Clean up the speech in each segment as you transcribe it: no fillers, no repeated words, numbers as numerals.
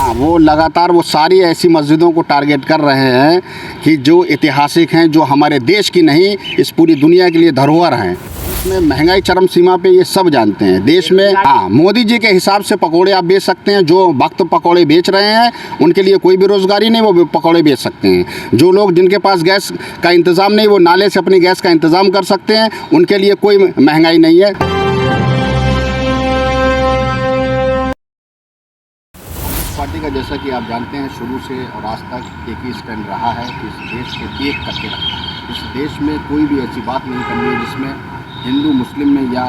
हाँ, वो लगातार वो सारी ऐसी मस्जिदों को टारगेट कर रहे हैं कि जो ऐतिहासिक हैं, जो हमारे देश की नहीं इस पूरी दुनिया के लिए धरोहर हैं। इसमें महंगाई चरम सीमा पे ये सब जानते हैं देश में। हाँ, मोदी जी के हिसाब से पकोड़े आप बेच सकते हैं। जो भक्त पकोड़े बेच रहे हैं उनके लिए कोई बेरोजगारी नहीं, वो पकोड़े बेच सकते हैं। जो लोग जिनके पास गैस का इंतज़ाम नहीं, वो नाले से अपनी गैस का इंतज़ाम कर सकते हैं, उनके लिए कोई महंगाई नहीं है। पार्टी का जैसा कि आप जानते हैं शुरू से और आज तक एक ही स्टैंड रहा है कि इस देश को एक करके रखना है। इस देश में कोई भी ऐसी बात नहीं करनी है जिसमें हिंदू मुस्लिम में या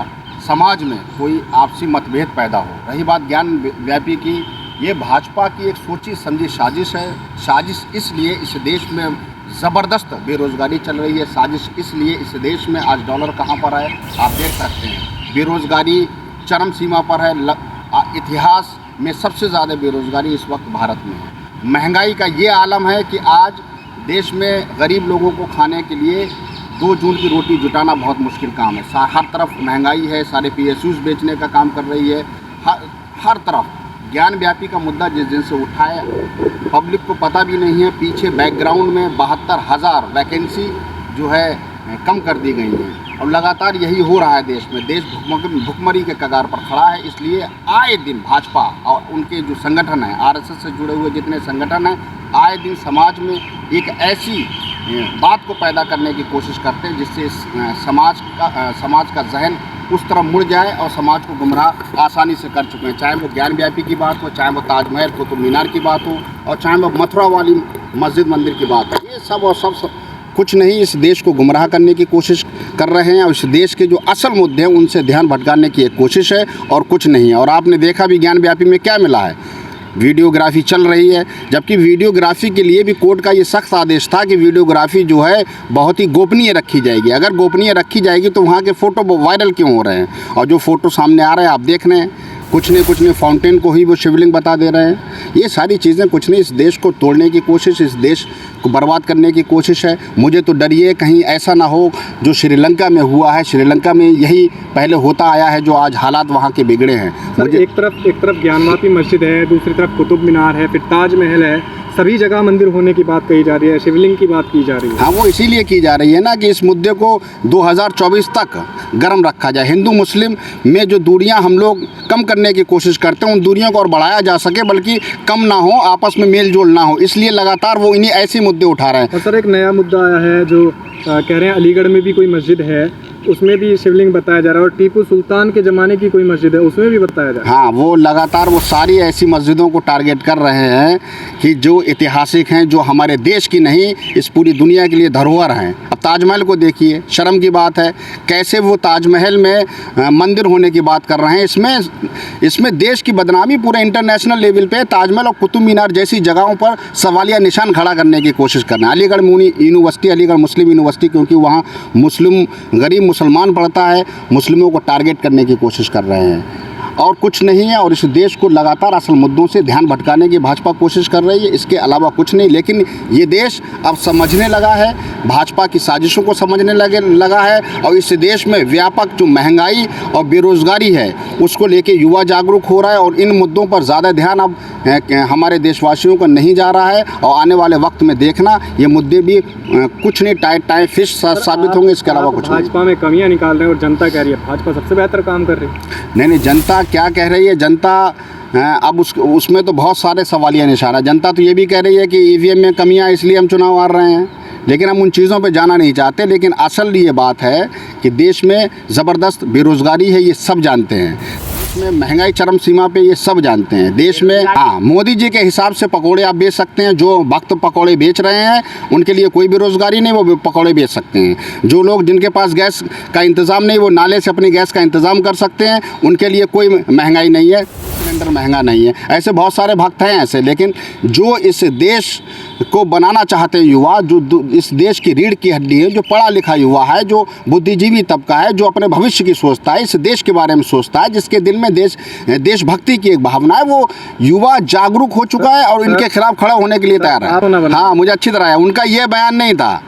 समाज में कोई आपसी मतभेद पैदा हो। रही बात ज्ञान व्यापी की, ये भाजपा की एक सोची समझी साजिश है। साजिश इसलिए इस देश में ज़बरदस्त बेरोज़गारी चल रही है। साजिश इसलिए इस देश में आज डॉलर कहाँ पर है आप देख सकते हैं। बेरोज़गारी चरम सीमा पर है। इतिहास में सबसे ज़्यादा बेरोज़गारी इस वक्त भारत में है। महंगाई का ये आलम है कि आज देश में गरीब लोगों को खाने के लिए 2 जून की रोटी जुटाना बहुत मुश्किल काम है। हर तरफ महंगाई है। सारे PSUs बेचने का काम कर रही है। हर तरफ ज्ञान व्यापी का मुद्दा जिस दिन से उठा है पब्लिक को पता भी नहीं है। पीछे बैकग्राउंड में 72,000 वैकेंसी जो है कम कर दी गई हैं और लगातार यही हो रहा है देश में। देश भुखमरी के कगार पर खड़ा है। इसलिए आए दिन भाजपा और उनके जो संगठन हैं, RSS से जुड़े हुए जितने संगठन हैं, आए दिन समाज में एक ऐसी बात को पैदा करने की कोशिश करते हैं जिससे समाज का जहन उस तरफ मुड़ जाए और समाज को गुमराह आसानी से कर चुके हैं। चाहे वो ज्ञान व्यापी की बात हो, चाहे वो ताजमहल कुतुब मीनार की बात हो और चाहे वो मथुरा वाली मस्जिद मंदिर की बात हो। ये सब और सब कुछ नहीं, इस देश को गुमराह करने की कोशिश कर रहे हैं और इस देश के जो असल मुद्दे हैं उनसे ध्यान भटकाने की एक कोशिश है और कुछ नहीं है। और आपने देखा भी ज्ञान व्यापी में क्या मिला है, वीडियोग्राफी चल रही है। जबकि वीडियोग्राफी के लिए भी कोर्ट का ये सख्त आदेश था कि वीडियोग्राफी जो है बहुत ही गोपनीय रखी जाएगी। अगर गोपनीय रखी जाएगी तो वहाँ के फ़ोटो वायरल क्यों हो रहे हैं? और जो फ़ोटो सामने आ रहे हैं आप देख रहे हैं, कुछ नहीं फाउंटेन को ही वो शिवलिंग बता दे रहे हैं। ये सारी चीज़ें कुछ नहीं, इस देश को तोड़ने की कोशिश, इस देश को बर्बाद करने की कोशिश है। मुझे तो डर ये कहीं ऐसा ना हो जो श्रीलंका में हुआ है। श्रीलंका में यही पहले होता आया है जो आज हालात वहाँ के बिगड़े हैं। मुझे एक तरफ ज्ञानवापी मस्जिद है, दूसरी तरफ कुतुब मीनार है, फिर ताजमहल है, सभी जगह मंदिर होने की बात कही जा रही है, शिवलिंग की बात की जा रही है। हाँ, वो इसीलिए की जा रही है ना कि इस मुद्दे को 2024 तक गर्म रखा जाए। हिंदू मुस्लिम में जो दूरियां हम लोग कम करने की कोशिश करते हैं उन दूरियों को और बढ़ाया जा सके, बल्कि कम ना हो, आपस में मेल जोल ना हो, इसलिए लगातार वो इन्हीं ऐसे मुद्दे उठा रहे हैं। और सर एक नया मुद्दा आया है जो कह रहे हैं अलीगढ़ में भी कोई मस्जिद है, उसमें भी शिवलिंग बताया जा रहा है और टीपू सुल्तान के ज़माने की कोई मस्जिद है उसमें भी बताया जा रहा है। हाँ, वो लगातार वो सारी ऐसी मस्जिदों को टारगेट कर रहे हैं कि जो ऐतिहासिक हैं, जो हमारे देश की नहीं इस पूरी दुनिया के लिए धरोहर हैं। अब ताजमहल को देखिए, शर्म की बात है कैसे वो ताजमहल में मंदिर होने की बात कर रहे हैं। इसमें देश की बदनामी पूरे इंटरनेशनल लेवल पे ताजमहल और कुतुब मीनार जैसी जगहों पर सवालिया निशान खड़ा करने की कोशिश कर रहे हैं। अलीगढ़ यूनिवर्सिटी, अलीगढ़ मुस्लिम यूनिवर्सिटी, क्योंकि वहाँ गरीब मुसलमान पढ़ता है, मुस्लिमों को टारगेट करने की कोशिश कर रहे हैं और कुछ नहीं है। और इस देश को लगातार असल मुद्दों से ध्यान भटकाने की भाजपा कोशिश कर रही है, इसके अलावा कुछ नहीं। लेकिन ये देश अब समझने लगा है, भाजपा की साजिशों को समझने लगा है और इस देश में व्यापक जो महंगाई और बेरोज़गारी है उसको लेके युवा जागरूक हो रहा है और इन मुद्दों पर ज़्यादा ध्यान अब हमारे देशवासियों को नहीं जा रहा है। और आने वाले वक्त में देखना ये मुद्दे भी कुछ नहीं टाइट फिश साबित होंगे, इसके अलावा कुछ नहीं। भाजपा में कमियाँ निकाल रहे हैं और जनता कह रही है भाजपा सबसे बेहतर काम कर रही है। नहीं, जनता क्या कह रही है? जनता अब उसमें तो बहुत सारे सवालिया निशान है। जनता तो ये भी कह रही है कि EVM में कमियां इसलिए हम चुनाव हार रहे हैं, लेकिन हम उन चीज़ों पे जाना नहीं चाहते। लेकिन असल ये बात है कि देश में ज़बरदस्त बेरोज़गारी है, ये सब जानते हैं। में महंगाई चरम सीमा पे ये सब जानते हैं देश में। हाँ, मोदी जी के हिसाब से पकोड़े आप बेच सकते हैं। जो भक्त पकोड़े बेच रहे हैं उनके लिए कोई बेरोज़गारी नहीं, वो पकोड़े बेच सकते हैं। जो लोग जिनके पास गैस का इंतज़ाम नहीं, वो नाले से अपनी गैस का इंतज़ाम कर सकते हैं, उनके लिए कोई महंगाई नहीं है। सिलेंडर महंगा नहीं है। ऐसे बहुत सारे भक्त हैं ऐसे, लेकिन जो इस देश को बनाना चाहते हैं युवा, जो इस देश की रीढ़ की हड्डी है, जो पढ़ा लिखा युवा है, जो बुद्धिजीवी तबका है, जो अपने भविष्य की सोचता है, इस देश के बारे में सोचता है, जिसके दिल में देशभक्ति की एक भावना है, वो युवा जागरूक हो चुका है और इनके खिलाफ खड़ा होने के लिए तैयार है। हाँ, मुझे अच्छी तरह है, उनका ये बयान नहीं था।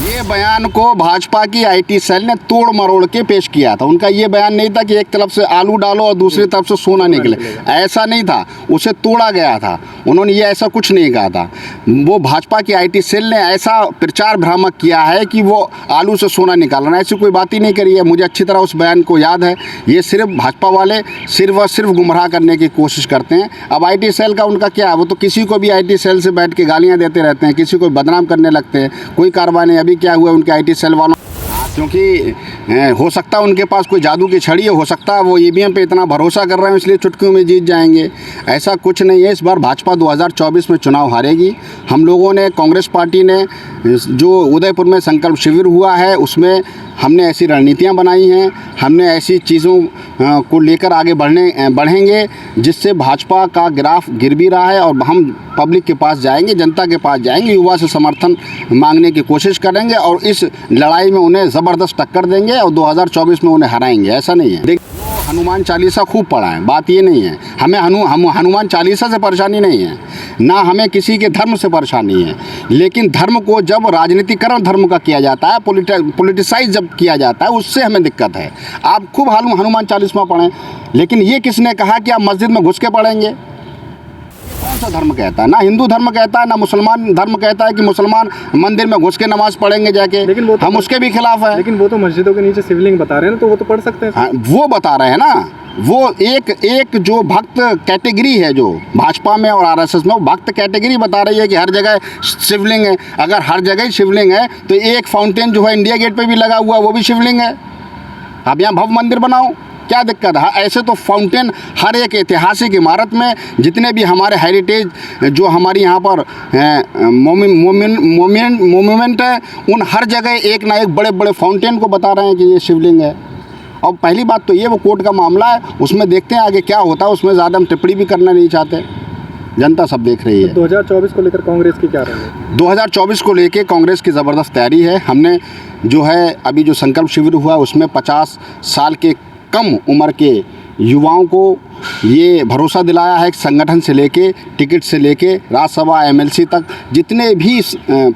ये बयान को भाजपा की आईटी सेल ने तोड़ मरोड़ के पेश किया था। उनका ये बयान नहीं था कि एक तरफ से आलू डालो और दूसरी तरफ से सोना निकले, ऐसा नहीं था, उसे तोड़ा गया था। उन्होंने ये ऐसा कुछ नहीं कहा था। वो भाजपा की आईटी सेल ने ऐसा प्रचार भ्रामक किया है कि वो आलू से सोना निकालना, ऐसी कोई बात ही नहीं करी है। मुझे अच्छी तरह उस बयान को याद है। ये सिर्फ भाजपा वाले सिर्फ और सिर्फ गुमराह करने की कोशिश करते हैं। अब आईटी सेल का उनका क्या है, वो तो किसी को भी आईटी सेल से बैठ के गालियाँ देते रहते हैं, किसी को बदनाम करने लगते हैं। कोई कार्रवाई नहीं। अभी क्या हुआ उनके आईटी सेल वालों, क्योंकि हो सकता है उनके पास कोई जादू की छड़ी है, हो सकता है वो ईवीएम पे इतना भरोसा कर रहे हैं इसलिए चुटकियों में जीत जाएंगे। ऐसा कुछ नहीं है। इस बार भाजपा 2024 में चुनाव हारेगी। हम लोगों ने, कांग्रेस पार्टी ने जो उदयपुर में संकल्प शिविर हुआ है उसमें हमने ऐसी रणनीतियां बनाई हैं, हमने ऐसी चीज़ों को लेकर आगे बढ़ेंगे जिससे भाजपा का ग्राफ गिर भी रहा है। और हम पब्लिक के पास जाएंगे, जनता के पास जाएंगे, युवा से समर्थन मांगने की कोशिश करेंगे और इस लड़ाई में उन्हें ज़बरदस्त टक्कर देंगे और 2024 में उन्हें हराएंगे। ऐसा नहीं है। हनुमान चालीसा खूब पढ़ा है, बात ये नहीं है। हमें हनुमान चालीसा से परेशानी नहीं है, ना हमें किसी के धर्म से परेशानी है। लेकिन धर्म को जब राजनीतिकरण धर्म का किया जाता है, पॉलिटिसाइज जब किया जाता है, उससे हमें दिक्कत है। आप खूब हनुमान चालीसा पढ़ें, लेकिन ये किसने कहा कि आप मस्जिद में घुस के पढ़ेंगे? कौन सा धर्म कहता है? ना हिंदू धर्म कहता है, ना मुसलमान धर्म कहता है कि मुसलमान मंदिर में घुस के नमाज पढ़ेंगे जाके। लेकिन वो तो हम उसके भी खिलाफ है। लेकिन वो तो मस्जिदों के नीचे शिवलिंग बता रहे हैं ना, तो वो तो पढ़ सकते हैं। हाँ, वो बता रहे हैं ना। वो एक जो भक्त कैटेगरी है जो भाजपा में और आरएसएस में, वो भक्त कैटेगरी बता रही है कि हर जगह शिवलिंग है। अगर हर जगह शिवलिंग है तो एक फाउंटेन जो है इंडिया गेट पे भी लगा हुआ है, वो भी शिवलिंग है। अब यहाँ भव्य मंदिर बनाओ, क्या दिक्कत है? ऐसे तो फाउंटेन हर एक ऐतिहासिक इमारत में, जितने भी हमारे हेरिटेज जो हमारी यहाँ पर मोन्यूमेंट है, उन हर जगह एक ना एक बड़े बड़े फाउंटेन को बता रहे हैं कि ये शिवलिंग है। और पहली बात तो ये, वो कोर्ट का मामला है, उसमें देखते हैं आगे क्या होता है। उसमें ज़्यादा हम टिप्पणी भी करना नहीं चाहते, जनता सब देख रही है। 2024 को लेकर कांग्रेस की क्या राय है? 2024 को लेके कांग्रेस की ज़बरदस्त तैयारी है। हमने जो है अभी जो संकल्प शिविर हुआ उसमें 50 साल के कम उम्र के युवाओं को ये भरोसा दिलाया है कि संगठन से लेके, टिकट से लेके, राज्यसभा एमएलसी तक जितने भी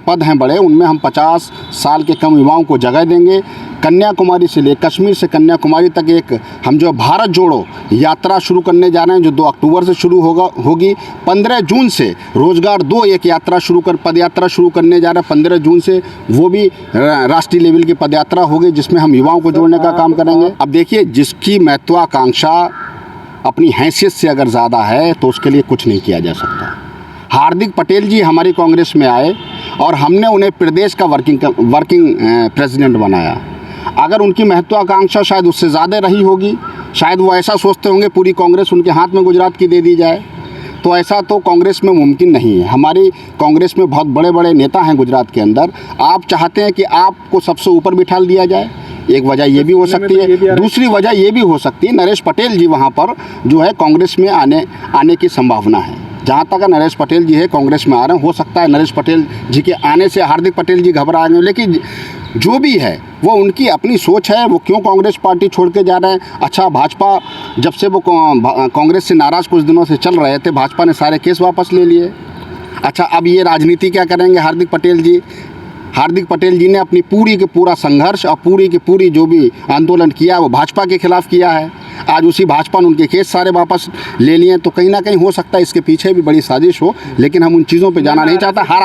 पद हैं बड़े, उनमें हम 50 साल के कम युवाओं को जगह देंगे। कन्याकुमारी से ले, कश्मीर से कन्याकुमारी तक एक हम जो भारत जोड़ो यात्रा शुरू करने जा रहे हैं, जो 2 अक्टूबर से शुरू होगी। 15 जून से रोजगार 2 एक यात्रा पद यात्रा शुरू करने जा रहे हैं 15 जून से। वो भी राष्ट्रीय लेवल की पद यात्रा होगी जिसमें हम युवाओं को जोड़ने का काम करेंगे। अब देखिए, जिसकी महत्वाकांक्षा अपनी हैसियत से अगर ज़्यादा है तो उसके लिए कुछ नहीं किया जा सकता। हार्दिक पटेल जी हमारी कांग्रेस में आए और हमने उन्हें प्रदेश का वर्किंग प्रेसिडेंट बनाया। अगर उनकी महत्वाकांक्षा शायद उससे ज़्यादा रही होगी, शायद वो ऐसा सोचते होंगे पूरी कांग्रेस उनके हाथ में गुजरात की दे दी जाए, तो ऐसा तो कांग्रेस में मुमकिन नहीं है। हमारी कांग्रेस में बहुत बड़े बड़े नेता हैं गुजरात के अंदर। आप चाहते हैं कि आपको सबसे ऊपर बिठा दिया जाए, एक वजह ये भी हो सकती है। दूसरी वजह ये भी हो सकती है, नरेश पटेल जी वहाँ पर जो है कांग्रेस में आने की संभावना है। जहाँ तक नरेश पटेल जी है कांग्रेस में आ रहे हैं, हो सकता है नरेश पटेल जी के आने से हार्दिक पटेल जी घबराएंगे। लेकिन जो भी है वो उनकी अपनी सोच है, वो क्यों कांग्रेस पार्टी छोड़ के जा रहे हैं। अच्छा, भाजपा जब से वो कांग्रेस से नाराज़ कुछ दिनों से चल रहे थे, भाजपा ने सारे केस वापस ले लिए। अच्छा, अब ये राजनीति क्या करेंगे हार्दिक पटेल जी? हार्दिक पटेल जी ने अपनी पूरी के पूरा संघर्ष और पूरी की पूरी जो भी आंदोलन किया वो भाजपा के खिलाफ किया है। आज उसी भाजपा ने उनके केस सारे वापस ले लिए, तो कहीं ना कहीं हो सकता है इसके पीछे भी बड़ी साजिश हो। लेकिन हम उन चीज़ों पे जाना नहीं चाहता। हर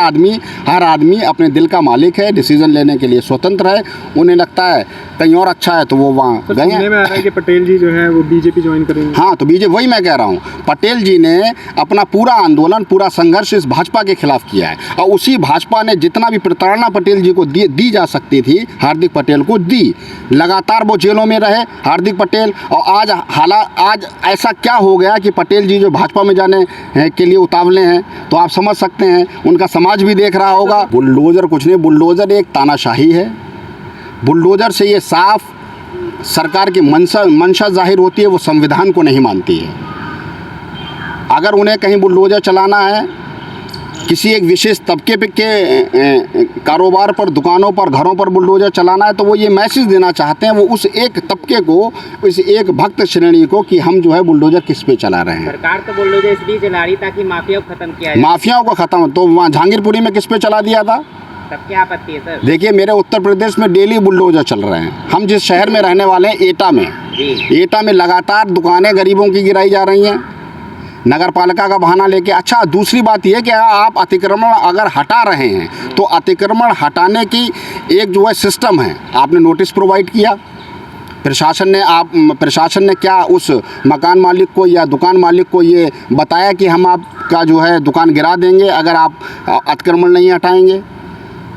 आदमी अपने दिल का मालिक है, डिसीजन लेने के लिए स्वतंत्र है। उन्हें लगता है कहीं और अच्छा है तो वो वहाँ गए हैं। सुनने में आ रहा है कि पटेल जी जो है वो बीजेपी ज्वाइन करेंगे। हाँ, तो बीजेपी, वही मैं कह रहा हूँ, पटेल जी ने अपना पूरा आंदोलन, पूरा संघर्ष इस भाजपा के खिलाफ किया है। और उसी भाजपा ने जितना भी प्रताड़ना पटेल जी को दी जा सकती थी, हार्दिक पटेल को दी। लगातार वो जेलों में रहे हार्दिक पटेल। और आज ऐसा क्या हो गया कि पटेल जी जो भाजपा में जाने के लिए उतावले हैं, तो आप समझ सकते हैं उनका समाज भी देख रहा होगा। बुलडोज़र कुछ नहीं, बुलडोज़र एक तानाशाही है। बुलडोज़र से ये साफ सरकार की मंशा जाहिर होती है, वो संविधान को नहीं मानती है। अगर उन्हें कहीं बुलडोज़र चलाना है, किसी एक विशेष तबके के कारोबार पर, दुकानों पर, घरों पर बुलडोज़र चलाना है, तो वो ये मैसेज देना चाहते हैं वो उस एक तबके को, उस एक भक्त श्रेणी को, कि हम जो है बुलडोज़र किस पे चला रहे हैं। सरकार तो बुलडोज़र इसलिए चला रही ताकि माफिया को खत्म किया जाए। माफियाओं को खत्म, तो वहाँ जहांगीरपुरी में किस पे चला दिया था? तब क्या आपत्ति है सर? देखिए, मेरे उत्तर प्रदेश में डेली बुलडोजर चल रहे हैं। हम जिस शहर में रहने वाले हैं, एटा में लगातार दुकानें गरीबों की गिराई जा रही हैं, नगर पालिका का बहाना लेके। अच्छा, दूसरी बात यह कि आप अतिक्रमण अगर हटा रहे हैं तो अतिक्रमण हटाने की एक जो है सिस्टम है, आपने नोटिस प्रोवाइड किया, प्रशासन ने क्या उस मकान मालिक को या दुकान मालिक को ये बताया कि हम आपका जो है दुकान गिरा देंगे अगर आप अतिक्रमण नहीं हटाएंगे?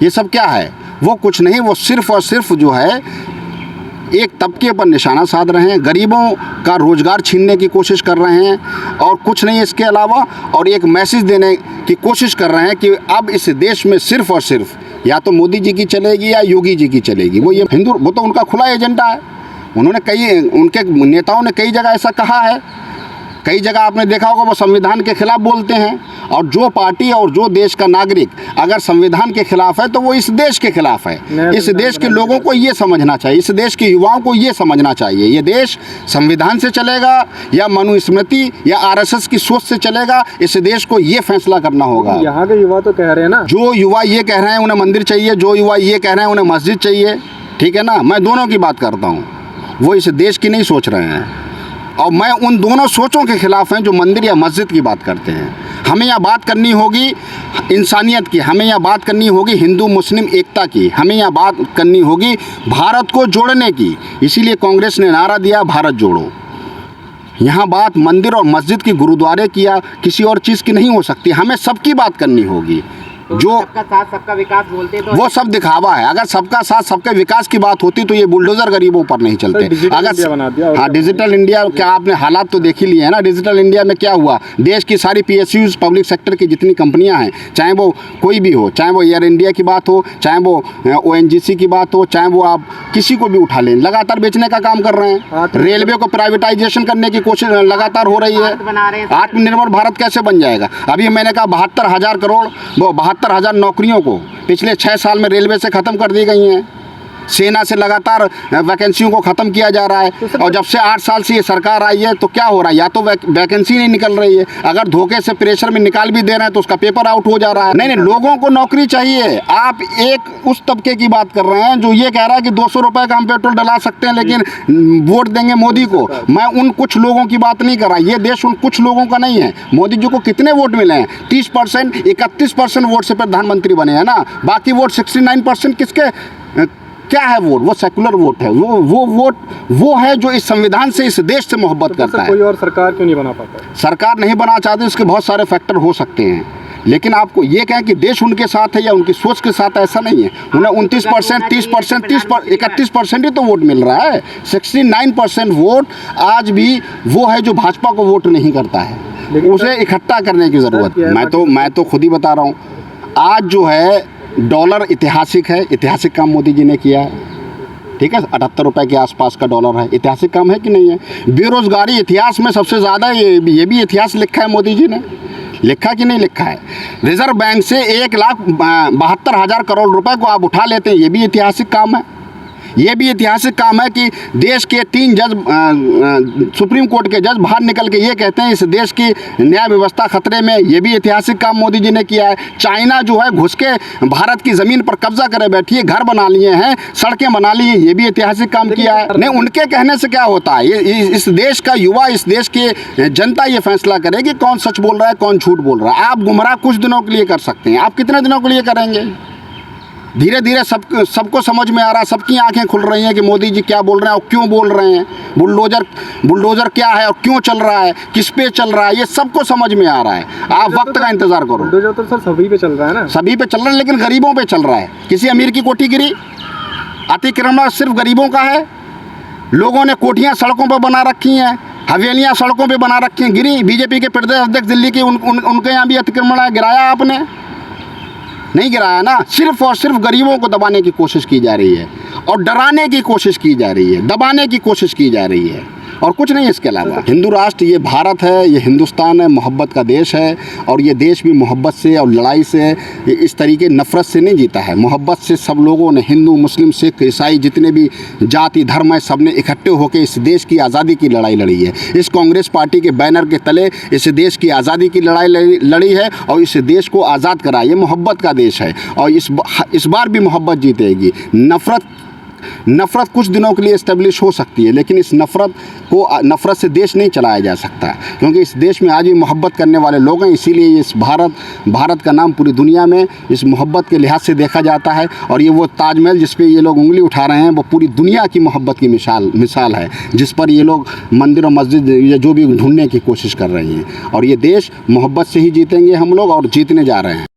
ये सब क्या है? वो कुछ नहीं, वो सिर्फ़ और सिर्फ जो है एक तबके पर निशाना साध रहे हैं, गरीबों का रोज़गार छीनने की कोशिश कर रहे हैं और कुछ नहीं इसके अलावा। और एक मैसेज देने की कोशिश कर रहे हैं कि अब इस देश में सिर्फ़ और सिर्फ या तो मोदी जी की चलेगी या योगी जी की चलेगी। वो तो उनका खुला एजेंडा है। उन्होंने उनके नेताओं ने कई जगह ऐसा कहा है, कई जगह आपने देखा होगा वो संविधान के खिलाफ बोलते हैं। और जो पार्टी और जो देश का नागरिक अगर संविधान के खिलाफ है तो वो इस देश के खिलाफ है। इस देश के लोगों को ये समझना चाहिए, इस देश के युवाओं को ये समझना चाहिए, ये देश संविधान से चलेगा या मनुस्मृति या आरएसएस की सोच से चलेगा, इस देश को ये फैसला करना होगा। यहाँ के युवा तो कह रहे हैं ना, जो युवा ये कह रहे हैं उन्हें मंदिर चाहिए, जो युवा ये कह रहे हैं उन्हें मस्जिद चाहिए, ठीक है ना। मैं दोनों की बात करता हूँ, वो इस देश की नहीं सोच रहे हैं। और मैं उन दोनों सोचों के खिलाफ हैं जो मंदिर या मस्जिद की बात करते हैं। हमें यहाँ बात करनी होगी इंसानियत की, हमें यहाँ बात करनी होगी हिंदू मुस्लिम एकता की, हमें यहाँ बात करनी होगी भारत को जोड़ने की। इसीलिए कांग्रेस ने नारा दिया भारत जोड़ो। यहाँ बात मंदिर और मस्जिद की, गुरुद्वारे की या किसी और चीज़ की नहीं हो सकती, हमें सबकी बात करनी होगी। तो जो सबका साथ सबका विकास बोलते तो वो सब दिखावा है। अगर सबका साथ सबके विकास की बात होती तो ये बुलडोजर गरीबों पर नहीं चलते। अगर हाँ, डिजिटल इंडिया क्या आपने हालात तो देख ही लिए हैं ना। डिजिटल इंडिया में क्या हुआ, देश की सारी PSUs पब्लिक सेक्टर की जितनी कंपनियां हैं, चाहे वो कोई भी हो, चाहे वो एयर इंडिया की बात हो, चाहे वो ONGC की बात हो, चाहे वो आप किसी को भी उठा लें, लगातार बेचने का काम कर रहे हैं। रेलवे को प्राइवेटाइजेशन करने की कोशिश लगातार हो रही है। आत्मनिर्भर भारत कैसे बन जाएगा? अभी मैंने कहा 72,000 करोड़, वो 72,000 नौकरियों को पिछले 6 साल में रेलवे से ख़त्म कर दी गई हैं। सेना से लगातार वैकेंसियों को ख़त्म किया जा रहा है। और जब से 8 साल से ये सरकार आई है तो क्या हो रहा है, या तो वैकेंसी नहीं निकल रही है, अगर धोखे से प्रेशर में निकाल भी दे रहे हैं तो उसका पेपर आउट हो जा रहा है। नहीं, लोगों को नौकरी चाहिए। आप एक उस तबके की बात कर रहे हैं जो ये कह रहा है कि 200 रुपये का हम पेट्रोल डला सकते हैं लेकिन वोट देंगे मोदी को। मैं उन कुछ लोगों की बात नहीं कर रहा, ये देश उन कुछ लोगों का नहीं है। मोदी जी को कितने वोट मिले हैं? 30%, 31% वोट से प्रधानमंत्री बने हैं ना। बाकी वोट 69% किसके क्या है? वोट वो सेकुलर वोट है। वो वोट वो है जो इस संविधान से, इस देश से मोहब्बत करता है। कोई और सरकार क्यों नहीं बना पाता? सरकार नहीं बना चाहते, इसके बहुत सारे फैक्टर हो सकते हैं, लेकिन आपको ये कहें कि देश उनके साथ है या उनकी सोच के साथ, ऐसा नहीं है। उन्हें 29%, 30%, 31% ही तो वोट मिल रहा है। 69% वोट आज भी वो है जो भाजपा को वोट नहीं करता है। उसे इकट्ठा करने की ज़रूरत है। मैं तो खुद ही बता रहा हूँ, आज जो है डॉलर ऐतिहासिक है, ऐतिहासिक काम मोदी जी ने किया है, ठीक है। 78 रुपये के आसपास का डॉलर है, ऐतिहासिक काम है कि नहीं है। बेरोजगारी इतिहास में सबसे ज़्यादा, ये भी इतिहास लिखा है मोदी जी ने, लिखा कि नहीं लिखा है। रिजर्व बैंक से 1,72,000 करोड़ रुपए को आप उठा लेते हैं, ये भी ऐतिहासिक काम है। ये भी ऐतिहासिक काम है कि देश के 3 जज, सुप्रीम कोर्ट के जज बाहर निकल के ये कहते हैं इस देश की न्याय व्यवस्था खतरे में। ये भी ऐतिहासिक काम मोदी जी ने किया है। चाइना जो है घुस के भारत की ज़मीन पर कब्जा करे बैठी है, घर बना लिए हैं, सड़कें बना ली हैं, ये भी ऐतिहासिक काम किया है। नहीं, उनके कहने से क्या होता है? ये इस देश का युवा, इस देश की जनता ये फैसला करेगी कौन सच बोल रहा है, कौन झूठ बोल रहा है। आप गुमराह कुछ दिनों के लिए कर सकते हैं, आप कितने दिनों के लिए करेंगे? धीरे धीरे सबको समझ में आ रहा है, सबकी आंखें खुल रही हैं कि मोदी जी क्या बोल रहे हैं और क्यों बोल रहे हैं। बुलडोजर क्या है और क्यों चल रहा है, किस पे चल रहा है, ये सबको समझ में आ रहा है। आप वक्त का इंतजार करो। बुलडोजर तो सर सभी पे चल रहा है ना, सभी पे चल रहा है, लेकिन गरीबों पे चल रहा है। किसी अमीर की कोठी गिरी? अतिक्रमण सिर्फ गरीबों का है। लोगों ने कोठियाँ सड़कों पर बना रखी हैं, हवेलियाँ सड़कों पर बना रखी हैं, गिरी। बीजेपी के प्रदेश अध्यक्ष दिल्ली की, उनके यहाँ भी अतिक्रमण है, गिराया आपने? नहीं गिराया ना। सिर्फ और सिर्फ गरीबों को दबाने की कोशिश की जा रही है और डराने की कोशिश की जा रही है, दबाने की कोशिश की जा रही है। और कुछ नहीं इसके अलावा। हिंदू राष्ट्र ये भारत है, ये हिंदुस्तान है, मोहब्बत का देश है, और ये देश भी मोहब्बत से और लड़ाई से, इस तरीके नफ़रत से नहीं जीता है। मोहब्बत से सब लोगों ने, हिंदू मुस्लिम सिख ईसाई जितने भी जाति धर्म है, सब ने इकट्ठे होकर इस देश की आज़ादी की लड़ाई लड़ी है। इस कांग्रेस पार्टी के बैनर के तले इस देश की आज़ादी की लड़ाई लड़ी है और इस देश को आज़ाद करा। ये मोहब्बत का देश है और इस बार भी मोहब्बत जीतेगी। नफ़रत कुछ दिनों के लिए इस्टेब्लिश हो सकती है, लेकिन इस नफ़रत से देश नहीं चलाया जा सकता, क्योंकि इस देश में आज भी मोहब्बत करने वाले लोग हैं। इसीलिए इस भारत का नाम पूरी दुनिया में इस मोहब्बत के लिहाज से देखा जाता है। और ये वो ताजमहल जिस पे ये लोग उंगली उठा रहे हैं, वो पूरी दुनिया की मोहब्बत की मिसाल है, जिस पर ये लोग मंदिर और मस्जिद या जो भी ढूंढने की कोशिश कर रहे हैं। और ये देश मोहब्बत से ही जीतेंगे हम लोग, और जीतने जा रहे हैं।